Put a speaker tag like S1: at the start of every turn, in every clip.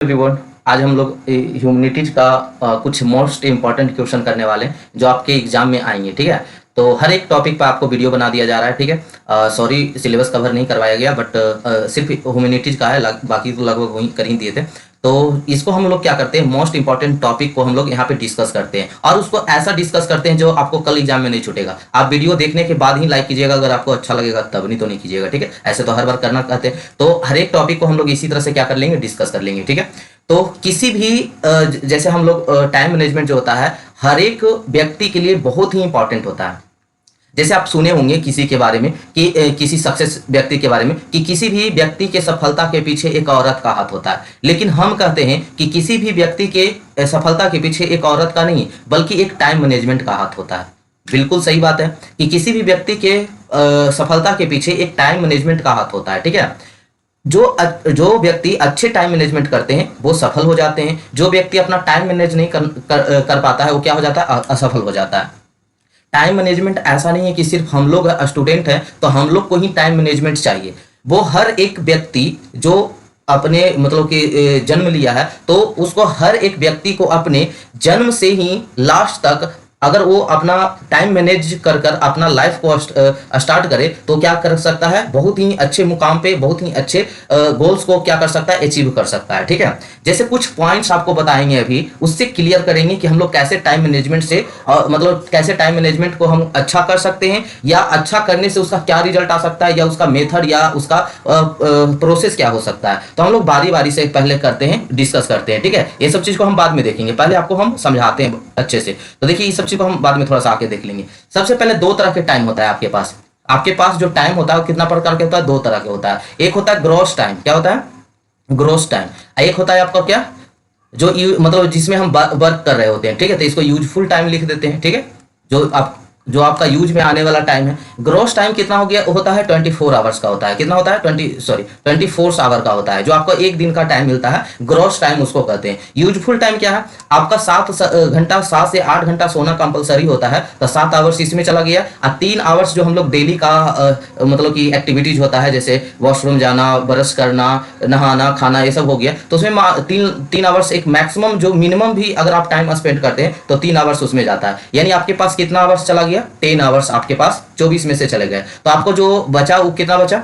S1: Everyone, आज हम लोग ह्यूमैनिटीज का कुछ मोस्ट इम्पॉर्टेंट क्वेश्चन करने वाले हैं जो आपके एग्जाम में आएंगे। ठीक है, तो हर एक टॉपिक पर आपको वीडियो बना दिया जा रहा है। ठीक है, सॉरी सिलेबस कवर नहीं करवाया गया, बट सिर्फ ह्यूमैनिटीज का है, बाकी तो लगभग वहीं कर ही दिए थे। तो इसको हम लोग क्या करते हैं, मोस्ट इंपॉर्टेंट टॉपिक को हम लोग यहाँ पे डिस्कस करते हैं और उसको ऐसा डिस्कस करते हैं जो आपको कल एग्जाम में नहीं छूटेगा। आप वीडियो देखने के बाद ही लाइक कीजिएगा अगर आपको अच्छा लगेगा, तब नहीं तो नहीं कीजिएगा। ठीक है, ऐसे तो हर बार करना कहते हैं। तो हर एक टॉपिक को हम लोग इसी तरह से क्या कर लेंगे, डिस्कस कर लेंगे। ठीक है, तो किसी भी जैसे हम लोग टाइम मैनेजमेंट जो होता है हर एक व्यक्ति के लिए बहुत ही इंपॉर्टेंट होता है। जैसे आप सुने होंगे किसी के बारे में कि किसी सक्सेस व्यक्ति के बारे में कि किसी भी व्यक्ति के सफलता के पीछे एक औरत का हाथ होता है, लेकिन हम कहते हैं कि किसी भी व्यक्ति के सफलता के पीछे एक औरत का नहीं बल्कि एक टाइम मैनेजमेंट का हाथ होता है। बिल्कुल सही बात है कि किसी भी व्यक्ति के सफलता के पीछे एक टाइम मैनेजमेंट का हाथ होता है। ठीक है, जो व्यक्ति अच्छे टाइम मैनेजमेंट करते हैं वो सफल हो जाते हैं। जो व्यक्ति अपना टाइम मैनेज नहीं कर पाता है वो क्या हो जाता है, असफल हो जाता है। टाइम मैनेजमेंट ऐसा नहीं है कि सिर्फ हम लोग स्टूडेंट हैं तो हम लोग को ही टाइम मैनेजमेंट चाहिए। वो हर एक व्यक्ति जो अपने मतलब कि जन्म लिया है तो उसको हर एक व्यक्ति को अपने जन्म से ही लास्ट तक अगर वो अपना टाइम मैनेज कर अपना लाइफ को स्टार्ट करे तो क्या कर सकता है, बहुत ही अच्छे मुकाम पे बहुत ही अच्छे गोल्स को क्या कर सकता है, अचीव कर सकता है। ठीक है, जैसे कुछ पॉइंट्स आपको बताएंगे अभी, उससे क्लियर करेंगे कि हम लोग कैसे टाइम मैनेजमेंट से मतलब कैसे टाइम मैनेजमेंट को हम अच्छा कर सकते हैं या अच्छा करने से उसका क्या रिजल्ट आ सकता है या उसका मेथड या उसका प्रोसेस क्या हो सकता है। तो हम लोग बारी बारी से पहले करते हैं, डिस्कस करते हैं। ठीक है, ये सब चीज को हम बाद में देखेंगे, पहले आपको हम समझाते हैं अच्छे से। तो देखिए ये सब चीज को हम बाद में थोड़ा सा आके देख लेंगे। सबसे पहले दो तरह के टाइम होता है आपके पास जो टाइम होता है वो कितना प्रकार के होता है, दो तरह के होता है। एक होता है ग्रॉस टाइम, क्या होता है, ग्रॉस टाइम। एक होता है आपका क्या, जो मतलब जिसमें हम वर्क कर रहे होते हैं। ठीक है, तो इसको यूजफुल टाइम लिख देते हैं। ठीक है, जो आपका यूज में आने वाला टाइम है। ग्रॉस टाइम कितना हो गया, होता है 24 आवर्स का होता है। कितना होता है, 24 आवर का होता है, जो आपको एक दिन का टाइम मिलता है, ग्रॉस टाइम उसको कहते हैं। यूजफुल टाइम क्या है, आपका 7 से 8 घंटा सोना कंपलसरी होता है, तो 7 आवर्स इसमें चला गया। और 3 आवर्स जो हम लोग डेली का मतलब कि एक्टिविटीज होता है, जैसे वॉशरूम जाना, ब्रश करना, नहाना, खाना, ये सब हो गया, तो उसमें तीन आवर्स एक मैक्सिमम जो मिनिमम भी अगर आप टाइम स्पेंड करते हैं तो 3 आवर्स उसमें जाता है। यानी आपके पास कितना आवर्स चला गया, 10 आवर्स आपके पास 24 में से चले गए। तो आपको जो बचा वो कितना बचा,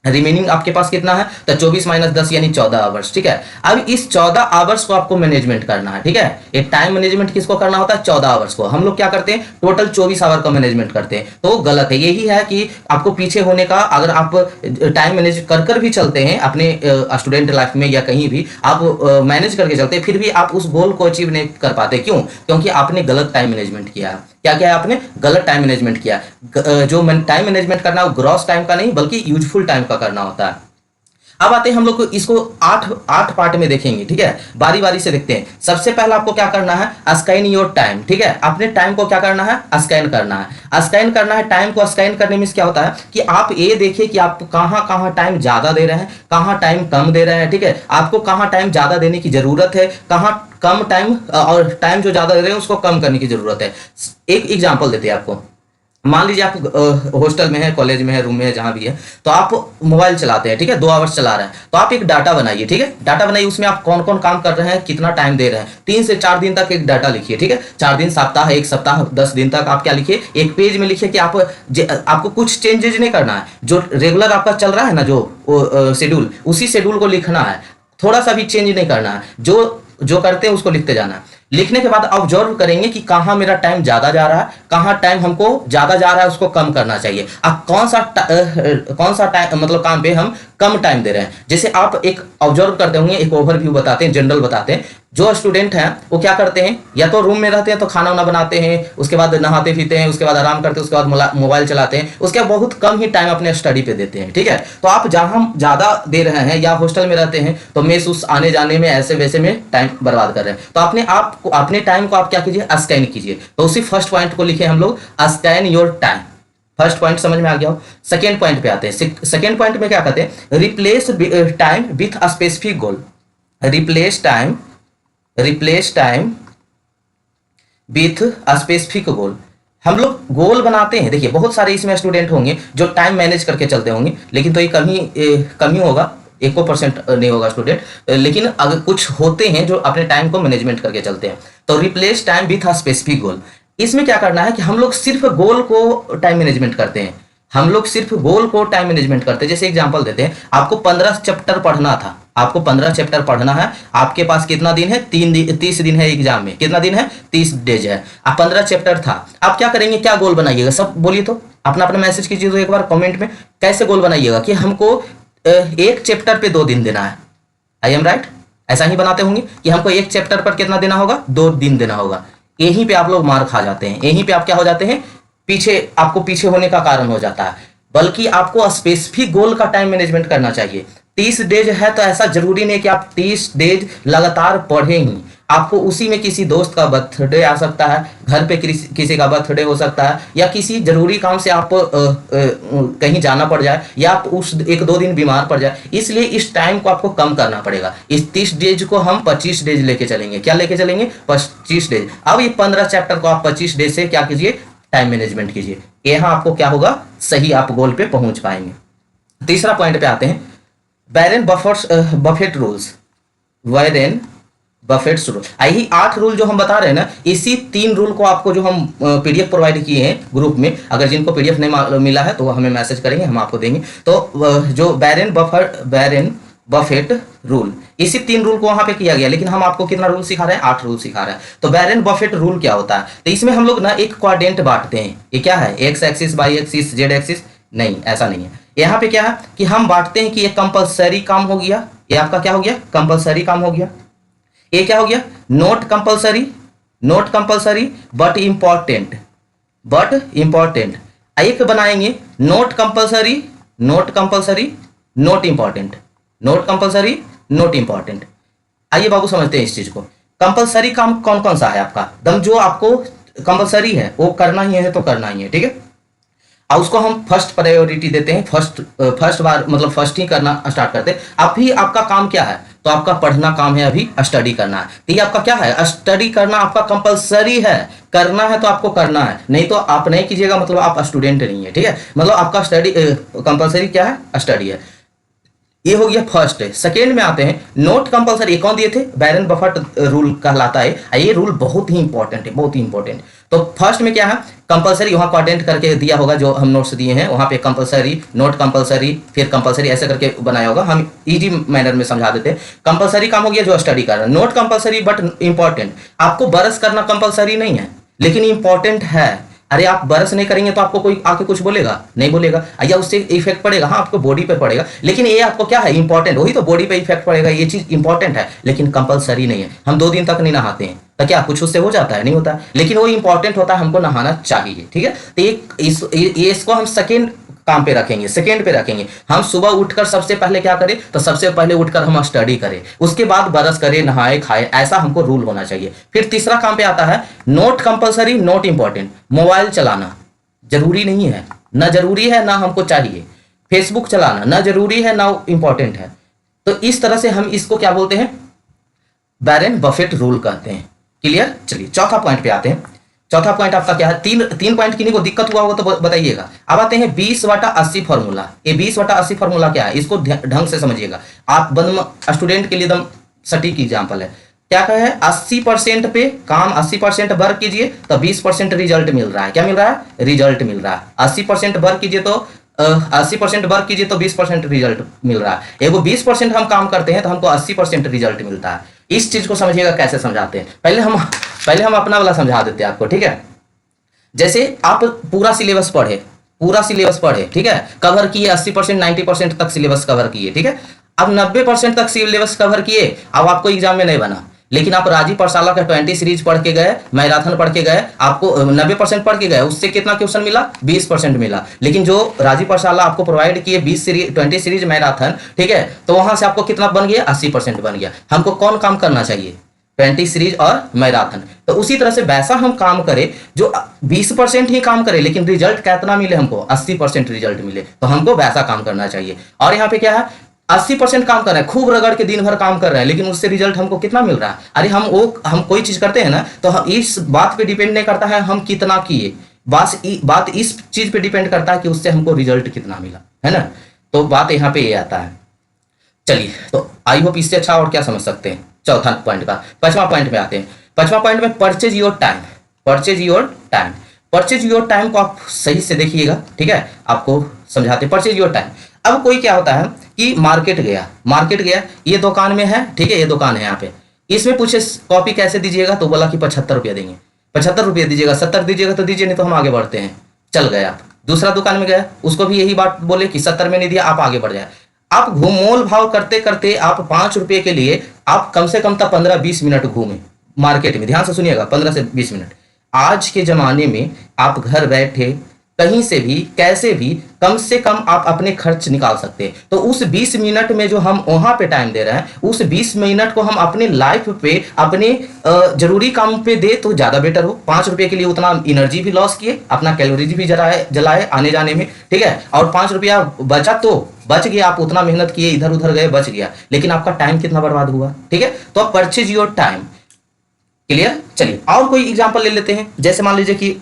S1: रिमेनिंग आपके पास कितना है, तो 24 - 10 यानी 14 आवर्स। ठीक है, अब इस 14 आवर्स को आपको मैनेजमेंट करना है। ठीक है, ये टाइम मैनेजमेंट किसको करना होता है, 14 आवर्स को। हम लोग क्या करते हैं, टोटल 24 आवर का मैनेजमेंट करते हैं, तो गलत है। यही है कि आपको पीछे होने का, अगर आप टाइम मैनेज कर भी चलते हैं अपने स्टूडेंट लाइफ में या कहीं भी आप मैनेज करके चलते हैं, फिर भी आप उस गोल को अचीव नहीं कर पाते। क्यों, क्योंकि आपने गलत टाइम मैनेजमेंट किया है। क्या क्या है, आपने गलत टाइम मैनेजमेंट किया। जो टाइम मैनेजमेंट करना है वो ग्रॉस टाइम का नहीं बल्कि यूजफुल टाइम का करना होता है। अब आते हैं हम लोग इसको 8 पार्ट में देखेंगे। ठीक है, बारी बारी से देखते हैं। सबसे पहला आपको क्या करना है, स्कैन योर टाइम। ठीक है, अपने टाइम को क्या करना है, स्कैन करना है। स्कैन करना है, टाइम को स्कैन करने में क्या होता है कि आप ये देखिए कि आप कहाँ कहाँ टाइम ज्यादा दे रहे हैं, कहाँ टाइम कम दे रहे हैं। ठीक है, आपको कहाँ टाइम ज्यादा देने की जरूरत है, कहाँ कम टाइम, और टाइम जो ज्यादा दे रहे हैं उसको कम करने की जरूरत है। एक एग्जांपल देते हैं आपको। मान लीजिए आप हॉस्टल में है, कॉलेज में है, रूम में है, जहां भी है, तो आप मोबाइल चलाते हैं। ठीक है, 2 आवर्स चला रहे हैं, तो आप एक डाटा बनाइए। ठीक है, डाटा बनाइए, उसमें आप कौन कौन काम कर रहे हैं, कितना टाइम दे रहे हैं, 3 से 4 दिन तक एक डाटा लिखिए। ठीक है, 4 दिन, सप्ताह, एक सप्ताह, 10 दिन तक आप क्या लिखिए, एक पेज में लिखिए कि आपको कुछ चेंजेज नहीं करना है। जो रेगुलर आपका चल रहा है ना, जो शेड्यूल, उसी शेड्यूल को लिखना है, थोड़ा सा भी चेंज नहीं करना है। जो करते हैं उसको लिखते जाना है। लिखने के बाद ऑब्जर्व करेंगे कि कहाँ मेरा टाइम ज्यादा जा रहा है, कहाँ टाइम हमको ज्यादा जा रहा है, उसको कम करना चाहिए। अब कौन सा टाइम मतलब काम पे हम कम टाइम दे रहे हैं। जैसे आप एक ऑब्जर्व करते होंगे, एक ओवरव्यू बताते हैं, जनरल बताते हैं। जो स्टूडेंट हैं वो क्या करते हैं, या तो रूम में रहते हैं तो खाना वाना बनाते हैं, उसके बाद नहाते पीते हैं, उसके बाद आराम करते हैं, उसके बाद मोबाइल चलाते हैं, उसके बाद बहुत कम ही टाइम अपने स्टडी पे देते हैं। ठीक है, तो आप जहां ज्यादा दे रहे हैं या हॉस्टल में रहते हैं तो मेस उस आने जाने में ऐसे वैसे में टाइम बर्बाद कर रहे हैं। तो अपने टाइम को आप क्या कीजिए, स्कैन कीजिए। तो उसी फर्स्ट पॉइंट को लिखे हम लोग, scan your time. First point समझ में आ गया हो। सेकेंड पॉइंट पे आते हैं। सेकेंड पॉइंट में क्या कहते हैं, replace time with a specific goal. Replace time with a specific goal. हम लोग गोल बनाते हैं। देखिए बहुत सारे इसमें स्टूडेंट होंगे जो टाइम मैनेज करके चलते होंगे, लेकिन तो ये कमी होगा 1% नहीं होगा स्टूडेंट, लेकिन अगर कुछ होते हैं जो अपने टाइम को मैनेजमेंट करके चलते हैं। तो replace time with a specific goal, इसमें क्या करना है कि हम लोग सिर्फ गोल को टाइम मैनेजमेंट करते हैं, हम लोग सिर्फ गोल को टाइम मैनेजमेंट करते हैं। जैसे एग्जांपल देते हैं, आपको 15 चैप्टर पढ़ना था, आपको 15 चैप्टर पढ़ना है, आपके पास कितना दिन है, 30 दिन है एग्जाम में, कितना दिन है, 30 डेज है, आप 15 चैप्टर था, आप क्या करेंगे, क्या गोल बनाइएगा, सब बोलिए तो, अपना अपना मैसेज कीजिए तो एक बार कमेंट में, कैसे गोल बनाइएगा कि हमको एक चैप्टर पे 2 दिन देना है। I am right? ऐसा ही बनाते होंगे कि हमको एक चैप्टर पर कितना देना होगा, 2 दिन देना होगा। यहीं पे आप लोग मार खा जाते हैं, यहीं पे आप क्या हो जाते हैं, पीछे, आपको पीछे होने का कारण हो जाता है। बल्कि आपको स्पेसिफिक गोल का टाइम मैनेजमेंट करना चाहिए। 30 डेज है तो ऐसा जरूरी नहीं कि आप 30 डेज लगातार पढ़ें ही, आपको उसी में किसी दोस्त का बर्थडे आ सकता है, घर पे किसी का बर्थडे हो सकता है, या किसी जरूरी काम से आप कहीं जाना पड़ जाए, या आप उस 1-2 दिन बीमार पड़ जाए, इसलिए इस टाइम को आपको कम करना पड़ेगा। इस 30 डेज को हम 25 डेज लेके चलेंगे। क्या लेके चलेंगे, 25 डेज। अब ये 15 चैप्टर को आप 25 डेज से क्या कीजिए, टाइम मैनेजमेंट कीजिए। यहाँ आपको क्या होगा, सही आप गोल पे पहुंच पाएंगे। तीसरा पॉइंट पे आते हैं, बैरन बफेट रूल्स, वैरेन बफेट्स रूल। यही 8 रूल जो हम बता रहे हैं ना, इसी 3 रूल को आपको जो हम पीडीएफ प्रोवाइड किए हैं ग्रुप में, अगर जिनको पीडीएफ नहीं मिला है तो वो हमें मैसेज करेंगे, हम आपको देंगे। तो जो बैरन बफेट रूल, इसी 3 रूल को वहां पे किया गया, लेकिन हम आपको कितना रूल सिखा रहे हैं, 8 रूल सिखा रहे हैं। तो बैरन बफेट रूल क्या होता है, तो इसमें हम लोग ना एक क्वाड्रेंट बांटते हैं। ये क्या है, X axis, Y axis, Z axis, नहीं ऐसा नहीं है। यहाँ पे क्या है कि हम बांटते हैं कि ये कंपलसरी काम हो गया, ये आपका क्या हो गया, कंपलसरी काम हो गया। ये क्या हो गया, नॉट कंपलसरी बट इंपॉर्टेंट, एक बनाएंगे नॉट कंपलसरी नॉट इंपॉर्टेंट। आइए बाबू समझते हैं इस चीज को। कंपलसरी काम कौन कौन सा है आपका, दम जो आपको कंपलसरी है वो करना ही है तो करना ही है, ठीक है। और उसको हम फर्स्ट प्रायोरिटी देते हैं, फर्स्ट बार मतलब फर्स्ट ही करना स्टार्ट करते हैं। अभी आपका काम क्या है, तो आपका पढ़ना काम है, अभी स्टडी करना है। तो ये आपका क्या है, स्टडी करना आपका कंपलसरी है, करना है तो आपको करना है, नहीं तो आप नहीं कीजिएगा मतलब आप स्टूडेंट नहीं है, ठीक है। मतलब आपका स्टडी कंपलसरी क्या है, स्टडी है। ये हो गया फर्स्ट है। सेकेंड में आते हैं नोट कंपलसरी, कौन दिए थे, बैरन बफेट रूल कहलाता है। ये रूल बहुत ही इंपॉर्टेंट है, बहुत ही इंपॉर्टेंट। तो फर्स्ट में क्या है, कंपलसरी, वहां क्वाड्रेंट करके दिया होगा जो हम नोट्स दिए हैं, वहां पे कंपलसरी, नोट कंपलसरी, फिर कंपलसरी ऐसे करके बनाया होगा। हम इजी मैनर में समझा देते हैं। कंपलसरी काम हो गया जो स्टडी कर रहा है, नोट कंपलसरी बट इंपॉर्टेंट। आपको बरस करना कंपलसरी नहीं है लेकिन इंपॉर्टेंट है। अरे आप बरस नहीं करेंगे तो आपको कोई आके कुछ बोलेगा, नहीं बोलेगा, या उससे इफेक्ट पड़ेगा, हाँ आपको बॉडी पे पड़ेगा, लेकिन ये आपको क्या है, इंपॉर्टेंट, वही तो बॉडी पे इफेक्ट पड़ेगा, ये चीज इंपॉर्टेंट है लेकिन कंपलसरी नहीं है। हम 2 दिन तक नहीं नहाते हैं तो क्या कुछ उससे हो जाता है, नहीं होता, लेकिन वो इंपॉर्टेंट होता है, हमको नहाना चाहिए, ठीक है। तो इसको हम सेकेंड काम पे रखेंगे, सेकेंड पे रखेंगे। हम सुबह उठकर सबसे पहले क्या करें, तो सबसे पहले उठकर हम स्टडी करें, उसके बाद बरस करें, नहाए खाए, ऐसा हमको रूल होना चाहिए। फिर तीसरा काम पे आता है note compulsory note important. Mobile चलाना जरूरी नहीं है, ना जरूरी है ना हमको चाहिए। फेसबुक चलाना ना जरूरी है ना इंपॉर्टेंट है। तो इस तरह से हम इसको क्या बोलते हैं, बैरन बफेट रूल कहते हैं। क्लियर। चलिए चौथा पॉइंट पे आते हैं। चौथा पॉइंट आपका क्या है, तीन पॉइंट किन्हीं को दिक्कत हुआ होगा तो बताइएगा। अब आते हैं 20/80 फॉर्मूला। ये 20/80 फॉर्मूला क्या है, इसको ढंग से समझिएगा आप, स्टूडेंट के लिए एकदम सटीक एग्जाम्पल है। क्या कहे, 80% पे काम 80% वर्क कीजिए तो 20% रिजल्ट मिल रहा है। क्या मिल रहा है, रिजल्ट मिल रहा है। 80% वर्क कीजिए तो 80% वर्क कीजिए तो 20% रिजल्ट मिल रहा है। एगो 20% हम काम करते हैं तो हमको 80% रिजल्ट मिलता है। इस चीज को समझिएगा कैसे समझाते हैं। पहले हम अपना वाला समझा देते हैं आपको, ठीक है। जैसे आप पूरा सिलेबस पढ़े, ठीक है, कवर किए 80% 90% तक सिलेबस कवर किए, ठीक है। अब 90% तक सिलेबस कवर किए, अब आपको एग्जाम में नहीं बना, लेकिन आप राजीव परसाला का 20 सीरीज पढ़ के गए, मैराथन पढ़ के गए, आपको 90% पढ़ के गए, उससे कितना क्वेश्चन मिला, 20% मिला। लेकिन जो राजीव परसाला आपको प्रोवाइड किए 20 सीरीज मैराथन, ठीक है, तो वहां से आपको कितना बन गया, 80% बन गया। हमको कौन काम करना चाहिए, 20 सीरीज और मैराथन। तो उसी तरह से वैसा हम काम करें जो 20% ही काम करे लेकिन रिजल्ट कितना मिले, हमको 80% रिजल्ट मिले, तो हमको वैसा काम करना चाहिए। और यहाँ पे क्या है, 80% काम कर रहे हैं, खूब रगड़ के दिन भर काम कर रहे हैं, लेकिन उससे रिजल्ट हमको कितना मिल रहा है। अरे हम कोई चीज करते हैं ना, तो हम इस बात पे डिपेंड नहीं करता है हम कितना किए, बात इस चीज पे डिपेंड करता है कि उससे हमको रिजल्ट कितना मिला, है ना। तो बात यहाँ पे ये आता है। चलिए, तो आई होप इससे अच्छा और क्या समझ सकते हैं। चौथा पॉइंट का पांचवा पॉइंट में आते हैं। पांचवा पॉइंट में purchase your time. Purchase your time. Purchase your time को आप सही से देखिएगा, ठीक है, आपको समझाते हैं परचेज योर टाइम। अब कोई क्या होता है कि मार्केट गया, ये दुकान में है, ठीक है, ये दुकान है यहाँ पे, इसमें पूछे कॉपी कैसे दीजिएगा, तो बोला कि 75 रुपया देंगे। 75 रुपया दीजिएगा, 70 दीजिएगा तो दीजिए, नहीं तो हम आगे बढ़ते हैं। चल गए आप दूसरा दुकान में गए, उसको भी यही बात बोले कि 70 में नहीं दिया, आप आगे बढ़ जाए। आप मोल भाव करते करते आप 5 रुपये के लिए आप कम से कम तक 15-20 मिनट घूमे मार्केट में। ध्यान से सुनिएगा, 15 से 20 मिनट। आज के जमाने में आप घर बैठे कहीं से भी कैसे भी कम से कम आप अपने खर्च निकाल सकते हैं। तो उस 20 मिनट में जो हम वहां पे टाइम दे रहे हैं, उस 20 मिनट को हम अपने लाइफ पे, अपने जरूरी काम पे दे तो ज्यादा बेटर हो। 5 रुपये के लिए उतना एनर्जी भी लॉस किए, अपना कैलोरीज भी जलाए आने जाने में, ठीक है, और 5 रुपया बचा तो बच गया, आप उतना मेहनत किए, इधर उधर गए, बच गया, लेकिन आपका टाइम कितना बर्बाद हुआ, ठीक है। तो आप परचेज योर टाइम। क्लियर। चलिए और कोई एग्जांपल ले लेते हैं। जैसे मान लीजिए कि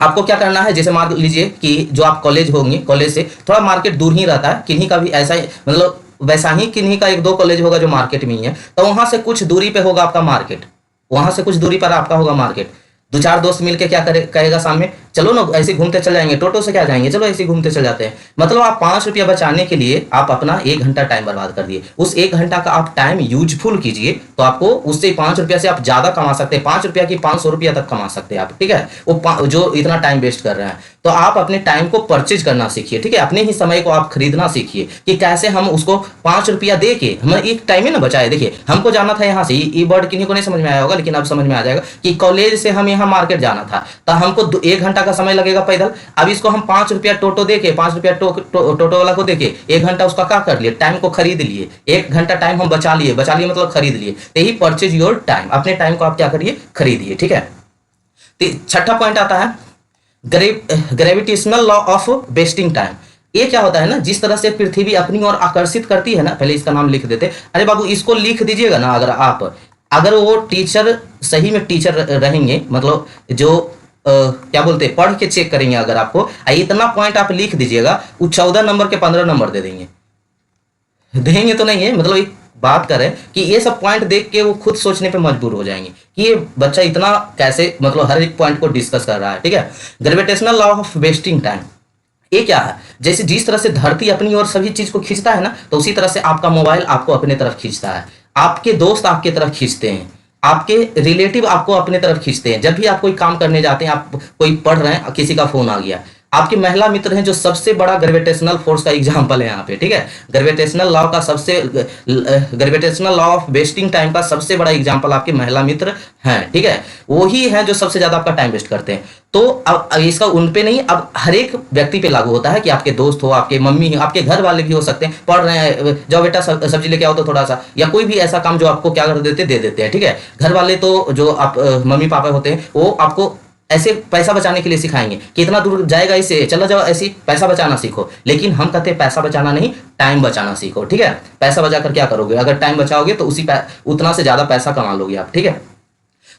S1: आपको क्या करना है, जैसे मान लीजिए कि जो आप कॉलेज होंगे, कॉलेज से थोड़ा मार्केट दूर ही रहता है, किन्हीं का भी ऐसा ही, मतलब वैसा ही किन्हीं का 1-2 कॉलेज होगा जो मार्केट में ही है, तो वहां से कुछ दूरी पे होगा आपका मार्केट, वहां से कुछ दूरी पर आपका होगा मार्केट। 2-4 दोस्त मिलके क्या कहेगा सामने, चलो ना ऐसे घूमते चले जाएंगे, टोटो से क्या जाएंगे, चलो ऐसे घूमते चले जाते हैं। मतलब आप 5 रुपया बचाने के लिए आप अपना 1 घंटा टाइम बर्बाद कर दिए। उस 1 घंटा का आप टाइम यूजफुल कीजिए, तो आपको उससे 5 रुपया से आप ज्यादा कमा सकते हैं। 5 रुपया की 500 रुपया तक कमा सकते हैं आप, ठीक है। वो जो इतना टाइम वेस्ट कर रहे हैं, तो आप अपने टाइम को परचेज करना सीखिए, ठीक है। अपने ही समय को आप खरीदना सीखिए कि कैसे हम उसको 5 रुपया दे के हम एक टाइम ही ना बचाए। देखिए हमको जाना था यहाँ से, ये वर्ड किन्हीं को नहीं समझ में आया होगा, लेकिन अब समझ में आ जाएगा कि कॉलेज से हम यहाँ मार्केट जाना था, तो हमको 1 घंटा का समय लगेगा पैदल। अब इसको हम 5 रुपया टोटो देके, 5 रुपया टोटो वाला को देके 1 घंटा उसका क्या कर लिए, टाइम को खरीद लिए। 1 घंटा टाइम हम बचा लिए मतलब खरीद लिए। तो यही परचेज योर टाइम, अपने टाइम को आप क्या करिए, खरीदिए, ठीक है। तो छठा पॉइंट आता है gravitational law of wasting time. ये क्या होता है ना, जिस तरह से पृथ्वी अपनी ओर आकर्षित करती है ना, पहले इसका नाम लिख देते। अरे बाबू इसको लिख दीजिएगा ना, अगर वो टीचर सही में टीचर रहेंगे, मतलब जो क्या बोलते हैं, पढ़ के चेक करेंगे, अगर आपको इतना पॉइंट आप लिख दीजिएगा, वो 14 नंबर के 15 नंबर दे देंगे तो नहीं है, मतलब एक बात करें कि ये सब पॉइंट देख के वो खुद सोचने पे मजबूर हो जाएंगे कि ये बच्चा इतना कैसे, मतलब हर एक पॉइंट को डिस्कस कर रहा है, ठीक है। Gravitational law of wasting time ये क्या है, जैसे जिस तरह से धरती अपनी ओर सभी चीज को खींचता है ना, तो उसी तरह से आपका मोबाइल आपको अपने तरफ खींचता है, आपके दोस्त आपके तरफ खींचते हैं, आपके रिलेटिव आपको अपने तरफ खींचते हैं। जब भी आप कोई काम करने जाते हैं, आप कोई पढ़ रहे हैं, किसी का फोन आ गया, आपके महिला मित्र हैं जो सबसे बड़ा ग्रेविटेशनल फोर्स का एग्जांपल है यहाँ पे, ठीक है। Gravitational law of wasting time का सबसे बड़ा एग्जांपल आपके महिला मित्र हैं, ठीक है। वही है जो सबसे ज्यादा आपका टाइम वेस्ट करते हैं। तो अब इसका उन पे नहीं, अब हर एक व्यक्ति पे लागू होता है कि आपके दोस्त हो, आपके मम्मी हो, आपके घर वाले भी हो सकते हैं, पढ़ रहे हैं, जाओ बेटा सब्जी लेके आओ तो थोड़ा सा, या कोई भी ऐसा काम जो आपको क्या कर देते दे देते हैं, ठीक है। घर वाले तो जो आप मम्मी पापा होते हैं, वो आपको ऐसे पैसा बचाने के लिए सिखाएंगे कि इतना दूर जाएगा, इससे चला जाओ, ऐसी पैसा बचाना सीखो। लेकिन हम कहते हैं पैसा बचाना नहीं, टाइम बचाना सीखो, ठीक है। पैसा बचाकर क्या करोगे, अगर टाइम बचाओगे तो उतना से ज्यादा पैसा कमा लोगे आप, ठीक है।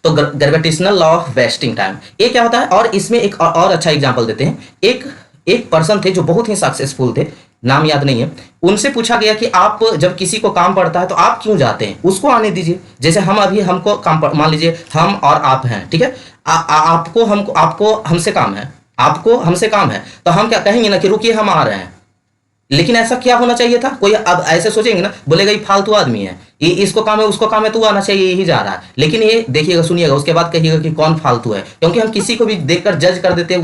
S1: तो gravitational law of wasting time ये क्या होता है, और इसमें एक और अच्छा एग्जांपल देते हैं। एक पर्सन थे जो बहुत ही सक्सेसफुल थे, नाम याद नहीं है, उनसे पूछा गया कि आप जब किसी को काम पड़ता है तो आप क्यों जाते हैं, उसको आने दीजिए। जैसे हम अभी हमको काम मान लीजिए हम और आप हैं, ठीक है। आपको हमसे काम है, आपको हमसे काम है, तो हम क्या कहेंगे ना कि रुकिए हम आ रहे हैं। लेकिन ऐसा क्या होना चाहिए था, कोई अब ऐसे सोचेंगे ना, बोलेगा ये फालतू आदमी है, ये इसको काम है उसको काम है, तू आना चाहिए, यही जा रहा है। लेकिन ये देखिएगा सुनिएगा, उसके बाद कहिएगा कि कौन फालतू है, क्योंकि हम किसी को भी देखकर जज कर देते हैं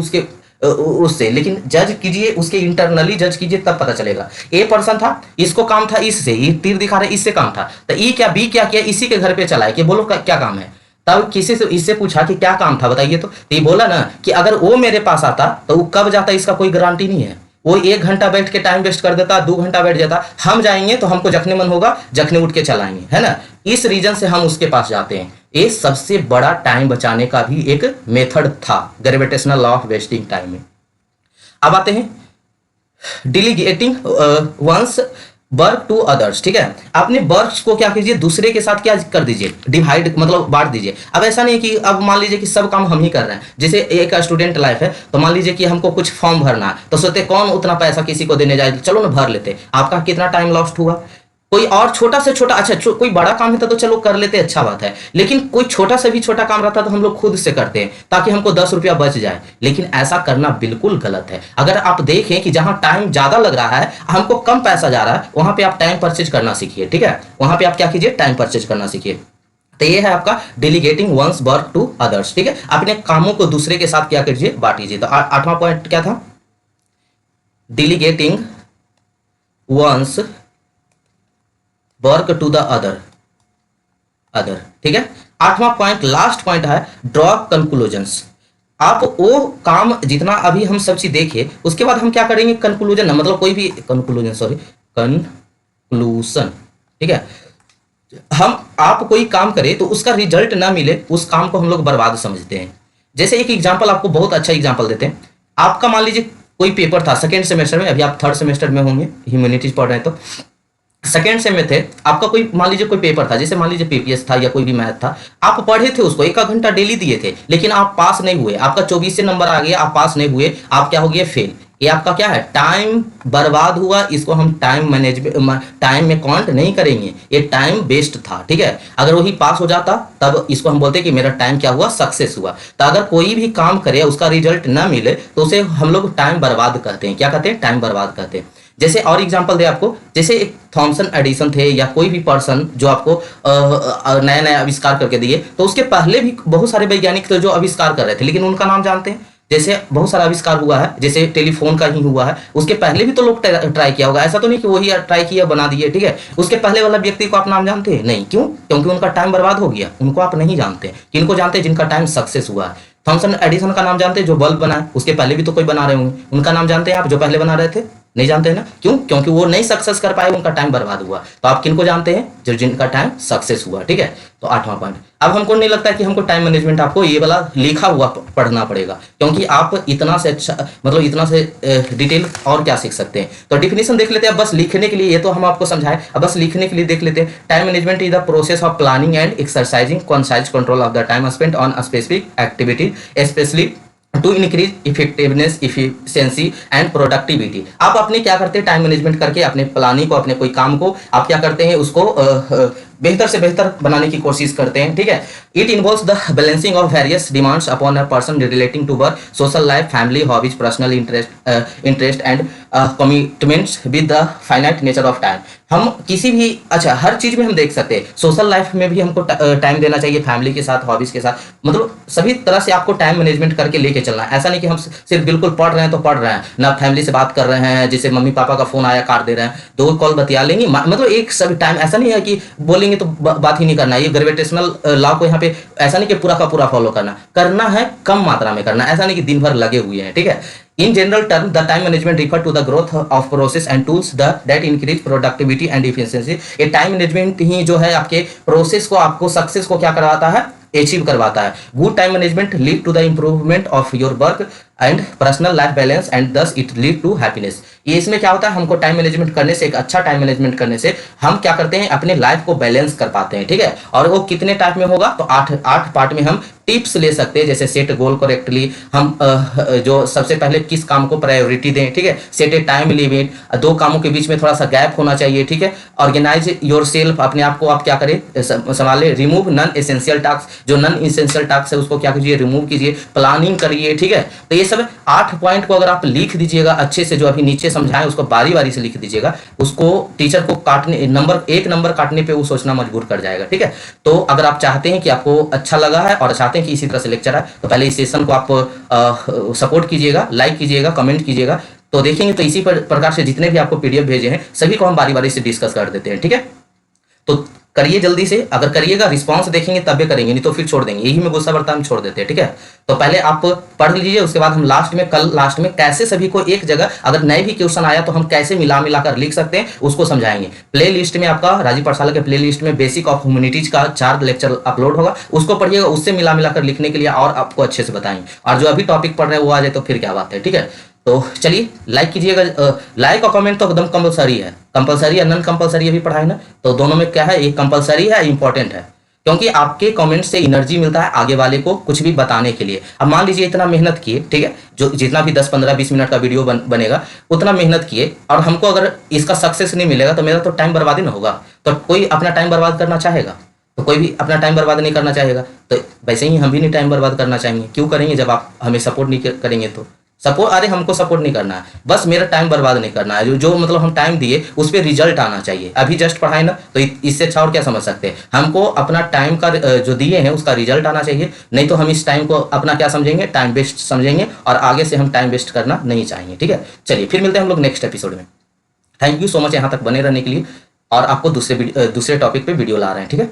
S1: उससे। लेकिन जज कीजिए, उसके इंटरनली जज कीजिए, तब पता चलेगा। ए पर्सन था, इसको काम था इससे, ये तीर दिखा रहे इससे काम था, तो ई क्या बी क्या किया, इसी के घर पे चला है कि बोलो क्या काम है। तब किसी से इससे पूछा कि क्या काम था बताइए, तो ये बोला ना कि अगर वो मेरे पास आता तो वो कब जाता इसका कोई गारंटी नहीं है। वो 1 घंटा बैठ के टाइम वेस्ट कर देता, 2 घंटा बैठ जाता। हम जाएंगे तो हमको जखने मन होगा, जखने उठ के चलाएंगे, है ना। इस रीजन से हम उसके पास जाते हैं। ये सबसे बड़ा टाइम बचाने का भी एक मेथड था gravitational law of wasting time में। अब आते हैं डिलीगेटिंग वंस वर्क टू अदर्स, ठीक है। अपने वर्क को क्या कीजिए, दूसरे के साथ क्या कर दीजिए, डिवाइड, मतलब बांट दीजिए। अब ऐसा नहीं कि अब मान लीजिए कि सब काम हम ही कर रहे हैं। जैसे एक स्टूडेंट लाइफ है, तो मान लीजिए कि हमको कुछ फॉर्म भरना है, तो सोचते कौन उतना पैसा किसी को देने जाए, चलो ना भर लेते। आपका कितना टाइम लॉस्ट हुआ, कोई और छोटा से छोटा, अच्छा कोई बड़ा काम है तो चलो कर लेते, अच्छा बात है, लेकिन कोई छोटा से भी छोटा काम रहता तो हम लोग खुद से करते हैं ताकि हमको 10 रुपया बच जाए, लेकिन ऐसा करना बिल्कुल गलत है। अगर आप देखें कि जहां टाइम ज्यादा लग रहा है, हमको कम पैसा जा रहा है, वहां पे आप टाइम परचेज करना सीखिए, ठीक है, वहां पे आप क्या कीजिए, टाइम परचेज करना सीखिए। तो ये है आपका delegating one's work to others, ठीक है, अपने कामों को दूसरे के साथ क्या कीजिए, बांटिए। तो आठवां पॉइंट क्या था, delegating one's work to the other, ठीक है। आठवां पॉइंट, लास्ट पॉइंट है, ड्रॉ कंक्लूजन्स। आप वो काम जितना अभी हम सब चीज देखे, उसके बाद हम क्या करेंगे, कंक्लूजन, मतलब कोई भी कंक्लूजन, सॉरी कंक्लूजन, ठीक है। हम आप कोई काम करें तो उसका रिजल्ट ना मिले, उस काम को हम लोग बर्बाद समझते हैं। जैसे एक एग्जांपल, आपको बहुत अच्छा एग्जांपल देते हैं। आपका मान लीजिए कोई पेपर था सेकेंड सेमेस्टर में, अभी आप थर्ड सेमेस्टर में होंगे, ह्यूमैनिटीज पढ़ रहे हैं, तो सेकेंड सेम में थे, आपका कोई मान लीजिए कोई पेपर था, जैसे मान लीजिए पीपीएस था या कोई भी मैथ था, आप पढ़े थे उसको, 1 घंटा डेली दिए थे, लेकिन आप पास नहीं हुए, आपका 24 से नंबर आ गया, आप पास नहीं हुए, आप क्या हो गए, फेल। ये आपका क्या है, टाइम बर्बाद हुआ, इसको हम टाइम मैनेजमेंट, टाइम में काउंट नहीं करेंगे, ये टाइम वेस्ट था, ठीक है। अगर वही पास हो जाता तब इसको हम बोलते कि मेरा टाइम क्या हुआ, सक्सेस हुआ। तो अगर कोई भी काम करे उसका रिजल्ट ना मिले तो उसे हम लोग टाइम बर्बाद कहते हैं, क्या कहते हैं, टाइम बर्बाद कहते हैं। जैसे और एग्जांपल दे आपको, जैसे एक थॉमसन एडिसन थे या कोई भी पर्सन जो आपको नया नया आविष्कार करके दिए, तो उसके पहले भी बहुत सारे वैज्ञानिक थे जो आविष्कार कर रहे थे, लेकिन उनका नाम जानते हैं। जैसे बहुत सारा आविष्कार हुआ है, जैसे टेलीफोन का ही हुआ है, उसके पहले भी तो लोग ट्राई किया होगा, ऐसा तो नहीं कि वही ट्राई किया बना दिए, ठीक है। उसके पहले वाला व्यक्ति को आप नाम जानते हैं, नहीं, क्यों, क्योंकि उनका टाइम बर्बाद हो गया, उनको आप नहीं जानते। किनको जानते हैं, जिनका टाइम सक्सेस हुआ है। थॉमसन एडिसन का नाम जानते हैं, जो बल्ब बनाए, उसके पहले भी तो कोई बना रहे होंगे, उनका नाम जानते हैं आप, जो पहले बना रहे थे, नहीं जानते हैं ना, क्यों, क्योंकि वो नहीं सक्सेस कर पाए, उनका टाइम बर्बाद हुआ। तो आप किनको जानते हैं, जो जिनका टाइम सक्सेस हुआ, ठीक है। तो आठवां पॉइंट, अब हमको नहीं लगता कि हमको टाइम मैनेजमेंट आपको ये वाला लिखा हुआ पढ़ना पड़ेगा, क्योंकि आप इतना से अच्छा, मतलब इतना से डिटेल और क्या सीख सकते हैं। तो डिफिनेशन देख लेते हैं, बस लिखने के लिए, ये तो हम आपको समझाए, अब बस लिखने के लिए देख लेते हैं। Time management is the process of planning and exercising concise control of the time spent on specific activity, specially to increase effectiveness, efficiency and productivity. आप अपने क्या करते हैं, टाइम मैनेजमेंट करके अपने प्लानिंग को, अपने कोई काम को आप क्या करते हैं, उसको बेहतर से बेहतर बनाने की कोशिश करते हैं, ठीक है। It involves the balancing of various demands upon a person relating to work, social life, family, hobbies, personal interest and commitments with the finite nature of time. हम किसी भी, अच्छा हर चीज में हम देख सकते हैं, सोशल लाइफ में भी हमको टाइम देना चाहिए, फैमिली के साथ, हॉबीज के साथ, मतलब सभी तरह से आपको टाइम मैनेजमेंट करके लेके चलना है। ऐसा नहीं कि हम सिर्फ बिल्कुल पढ़ रहे हैं तो पढ़ रहे हैं ना, फैमिली से बात कर रहे हैं, जैसे मम्मी पापा का फोन आया काट दे रहे हैं, 2 कॉल बतिया लेंगे, मतलब एक सभी टाइम, ऐसा नहीं है कि बोलेंगे तो बात ही नहीं करना है। ये ग्रेविटेशनल लॉ को यहाँ पे ऐसा नहीं कि पूरा का पूरा फॉलो करना है, कम मात्रा में करना, ऐसा नहीं कि दिन भर लगे हुए हैं, ठीक है। In general term, the time management refer to the growth of process and tools that increase productivity and efficiency. ये टाइम मैनेजमेंट ही जो है आपके प्रोसेस को, आपको सक्सेस को क्या करवाता है, अचीव करवाता है। Good time management lead to the improvement of your work and personal life balance and thus it lead to happiness. ये इसमें क्या होता है, हमको टाइम मैनेजमेंट करने से, एक अच्छा टाइम मैनेजमेंट करने से हम क्या करते हैं, अपने लाइफ को बैलेंस कर पाते हैं, ठीक है। और वो कितने टाइप में होगा, तो 8 पार्ट में हम टिप्स ले सकते हैं, जैसे सेट गोल करेक्टली, हम जो सबसे पहले किस काम को प्रायोरिटी दें, ठीक है, सेट ए टाइम लिमिट, 2 कामों के बीच में थोड़ा सा गैप होना चाहिए, ठीक है। ऑर्गेनाइज योर सेल्फ, अपने आप को आप क्या करें, संभाले। रिमूव नॉन एसेंशियल टास्क, जो नॉन एसेंशियल टास्क है उसको क्या कीजिए, रिमूव कीजिए। प्लानिंग करिए, ठीक है। तो ये सब 8 पॉइंट को अगर आप लिख दीजिएगा अच्छे से, जो अभी नीचे समझाएं उसको बारी बारी से लिख दीजिएगा, उसको टीचर को काटने, एक नंबर काटने पे वो सोचना मजबूर कर जाएगा, ठीक है। तो अगर आप चाहते हैं कि आपको अच्छा लगा है और चाहते हैं कि इसी तरह से लेक्चर है, तो पहले इस सेशन को आप सपोर्ट कीजिएगा, लाइक कीजिएगा, कमेंट कीजिएगा, तो देखेंगे तो इसी प्रकार से जितने भी आपको पीडीएफ भेजे हैं सभी को हम बारी बारी से डिस्कस कर देते हैं, ठीक है। तो करिए जल्दी से, अगर करिएगा रिस्पांस देखेंगे तब करेंगे, नहीं तो फिर छोड़ देंगे, यही में गुस्सा बरता हम छोड़ देते हैं, ठीक है। तो पहले आप पढ़ लीजिए, उसके बाद हम कल लास्ट में कैसे सभी को एक जगह, अगर नए भी क्वेश्चन आया तो हम कैसे मिला कर लिख सकते हैं उसको समझाएंगे। प्ले लिस्ट में आपका राजीव पाठशाला के प्ले लिस्ट में बेसिक ऑफ ह्यूमैनिटीज का 4 लेक्चर अपलोड होगा, उसको पढ़िएगा, उससे मिला कर लिखने के लिए और आपको अच्छे से बताएंगे। और जो अभी टॉपिक पढ़ रहे हैं वो आ जाए तो फिर क्या बात है, ठीक है। तो चलिए लाइक कीजिएगा, लाइक और कमेंट तो एकदम कंपलसरी है, कंपलसरी या नॉन कंपलसरी अभी पढ़ाई ना, तो दोनों में क्या है, एक कंपलसरी है, इंपॉर्टेंट है। क्योंकि आपके कमेंट से एनर्जी मिलता है आगे वाले को कुछ भी बताने के लिए। अब मान लीजिए इतना मेहनत किए, ठीक है, जो जितना भी 10 15 20 मिनट का वीडियो बनेगा उतना मेहनत किए, और हमको अगर इसका सक्सेस नहीं मिलेगा तो मेरा तो टाइम बर्बाद ही ना होगा। तो कोई अपना टाइम बर्बाद करना चाहेगा? तो कोई भी अपना टाइम बर्बाद नहीं करना चाहेगा। तो वैसे ही हम भी नहीं टाइम बर्बाद करना चाहेंगे। क्यों करेंगे जब आप हमें सपोर्ट नहीं करेंगे तो? सपोर्ट, अरे हमको सपोर्ट नहीं करना है, बस मेरा टाइम बर्बाद नहीं करना है। जो मतलब हम टाइम दिए उस पर रिजल्ट आना चाहिए। अभी जस्ट पढ़ाए ना, तो इससे अच्छा और क्या समझ सकते हैं? हमको अपना टाइम का जो दिए हैं उसका रिजल्ट आना चाहिए। नहीं तो हम इस टाइम को अपना क्या समझेंगे? टाइम वेस्ट समझेंगे, और आगे से हम टाइम वेस्ट करना नहीं चाहेंगे। ठीक है, चलिए फिर मिलते हैं हम लोग नेक्स्ट एपिसोड में। थैंक यू सो मच यहाँ तक बने रहने के लिए, और आपको दूसरे टॉपिक पे वीडियो ला रहे हैं। ठीक है।